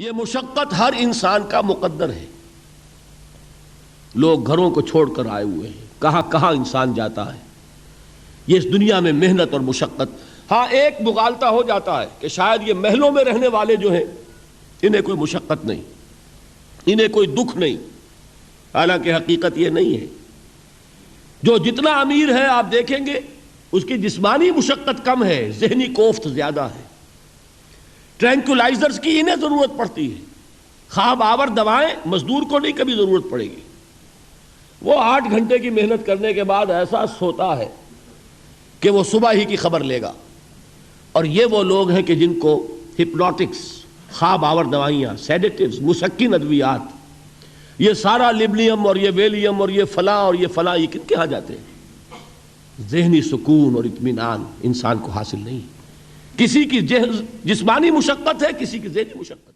یہ مشقت ہر انسان کا مقدر ہے. لوگ گھروں کو چھوڑ کر آئے ہوئے ہیں، کہاں کہاں انسان جاتا ہے. یہ اس دنیا میں محنت اور مشقت. ہاں ایک مغالطہ ہو جاتا ہے کہ شاید یہ محلوں میں رہنے والے جو ہیں انہیں کوئی مشقت نہیں، انہیں کوئی دکھ نہیں. حالانکہ حقیقت یہ نہیں ہے. جو جتنا امیر ہے آپ دیکھیں گے اس کی جسمانی مشقت کم ہے، ذہنی کوفت زیادہ ہے. ٹرینکولائزرز کی انہیں ضرورت پڑتی ہے. خواب آور دوائیں مزدور کو نہیں کبھی ضرورت پڑے گی. وہ 8 گھنٹے کی محنت کرنے کے بعد ایسا سوتا ہے کہ وہ صبح ہی کی خبر لے گا. اور یہ وہ لوگ ہیں کہ جن کو ہپنوٹکس، خواب آور دوائیاں، سیڈیٹیوز، مسکن ادویات، یہ سارا لیبلیم اور یہ ویلیم اور یہ فلاں اور یہ فلاں، یہ کن کے ہاں جاتے ہیں؟ ذہنی سکون اور اطمینان انسان کو حاصل نہیں. کسی کی جسمانی مشقت ہے، کسی کی ذہنی مشقت.